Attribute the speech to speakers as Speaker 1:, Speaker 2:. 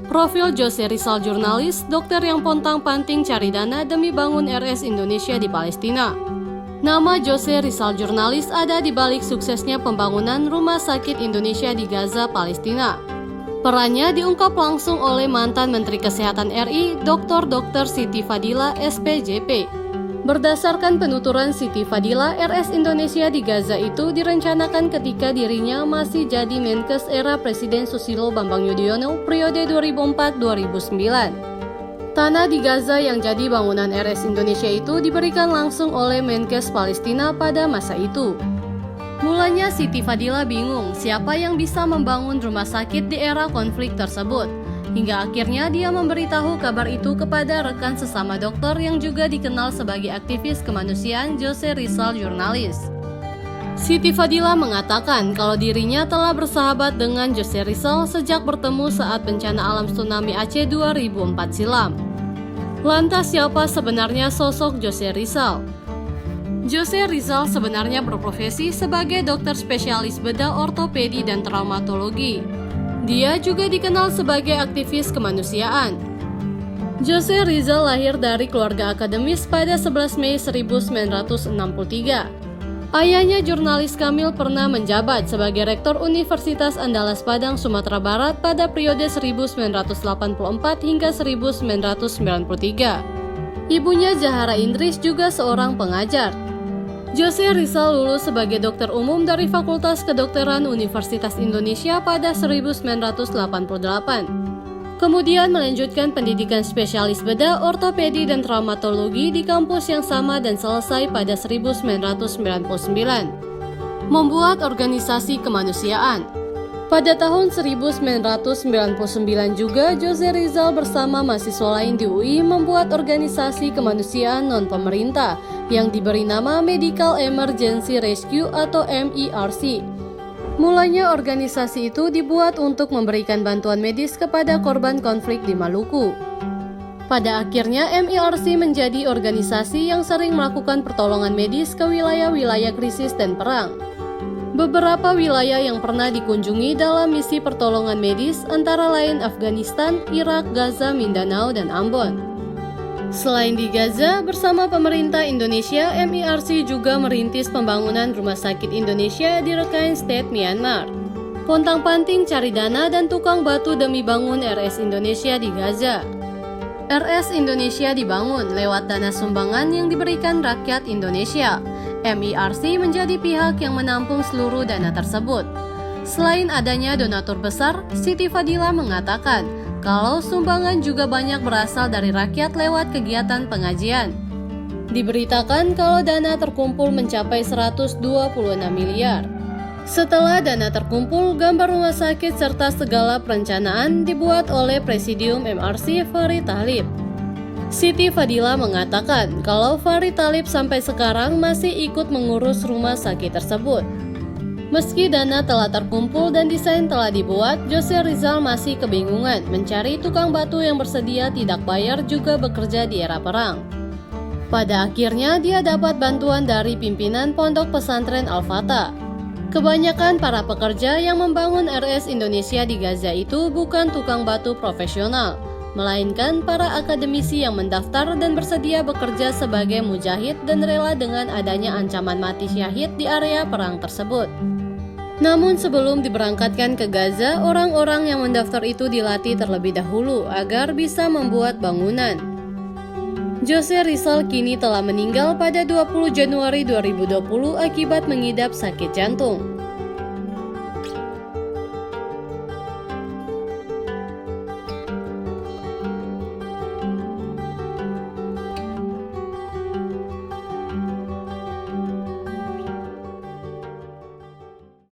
Speaker 1: Profil Jose Rizal jurnalis, dokter yang pontang-panting cari dana demi bangun RS Indonesia di Palestina. Nama Jose Rizal jurnalis ada di balik suksesnya pembangunan Rumah Sakit Indonesia di Gaza, Palestina. Perannya diungkap langsung oleh mantan Menteri Kesehatan RI, Dr. Siti Fadila, SPJP. Berdasarkan penuturan Siti Fadila, RS Indonesia di Gaza itu direncanakan ketika dirinya masih jadi Menkes era Presiden Susilo Bambang Yudhoyono periode 2004-2009. Tanah di Gaza yang jadi bangunan RS Indonesia itu diberikan langsung oleh Menkes Palestina pada masa itu. Mulanya Siti Fadila bingung siapa yang bisa membangun rumah sakit di era konflik tersebut. Hingga akhirnya dia memberitahu kabar itu kepada rekan sesama dokter yang juga dikenal sebagai aktivis kemanusiaan Jose Rizal jurnalis. Siti Fadila mengatakan kalau dirinya telah bersahabat dengan Jose Rizal sejak bertemu saat bencana alam tsunami Aceh 2004 silam. Lantas siapa sebenarnya sosok Jose Rizal? Jose Rizal sebenarnya berprofesi sebagai dokter spesialis bedah ortopedi dan traumatologi. Dia juga dikenal sebagai aktivis kemanusiaan. Jose Rizal lahir dari keluarga akademis pada 11 Mei 1963. Ayahnya jurnalis Kamil pernah menjabat sebagai rektor Universitas Andalas Padang, Sumatera Barat pada periode 1984 hingga 1993. Ibunya Zahara Indris juga seorang pengajar. Jose Rizal lulus sebagai dokter umum dari Fakultas Kedokteran Universitas Indonesia pada 1988. Kemudian melanjutkan pendidikan spesialis bedah, ortopedi, dan traumatologi di kampus yang sama dan selesai pada 1999. Membuat organisasi kemanusiaan. Pada tahun 1999 juga, Jose Rizal bersama mahasiswa lain di UI membuat organisasi kemanusiaan non-pemerintah yang diberi nama Medical Emergency Rescue atau MERC. Mulanya organisasi itu dibuat untuk memberikan bantuan medis kepada korban konflik di Maluku. Pada akhirnya MERC menjadi organisasi yang sering melakukan pertolongan medis ke wilayah-wilayah krisis dan perang. Beberapa wilayah yang pernah dikunjungi dalam misi pertolongan medis antara lain Afghanistan, Irak, Gaza, Mindanao, dan Ambon. Selain di Gaza, bersama pemerintah Indonesia, MERC juga merintis pembangunan Rumah Sakit Indonesia di Rakhine State, Myanmar. Pontang-panting cari dana dan tukang batu demi bangun RS Indonesia di Gaza. RS Indonesia dibangun lewat dana sumbangan yang diberikan rakyat Indonesia. MERC menjadi pihak yang menampung seluruh dana tersebut. Selain adanya donatur besar, Siti Fadila mengatakan kalau sumbangan juga banyak berasal dari rakyat lewat kegiatan pengajian. Diberitakan kalau dana terkumpul mencapai 126 miliar. Setelah dana terkumpul, gambar rumah sakit serta segala perencanaan dibuat oleh Presidium MERC Farid Thalib. Siti Fadila mengatakan kalau Farid Thalib sampai sekarang masih ikut mengurus rumah sakit tersebut. Meski dana telah terkumpul dan desain telah dibuat, Jose Rizal masih kebingungan mencari tukang batu yang bersedia tidak bayar juga bekerja di era perang. Pada akhirnya dia dapat bantuan dari pimpinan Pondok Pesantren Al-Fatah. Kebanyakan para pekerja yang membangun RS Indonesia di Gaza itu bukan tukang batu profesional, melainkan para akademisi yang mendaftar dan bersedia bekerja sebagai mujahid dan rela dengan adanya ancaman mati syahid di area perang tersebut. Namun sebelum diberangkatkan ke Gaza, orang-orang yang mendaftar itu dilatih terlebih dahulu agar bisa membuat bangunan. Jose Rizal kini telah meninggal pada 20 Januari 2020 akibat mengidap sakit jantung.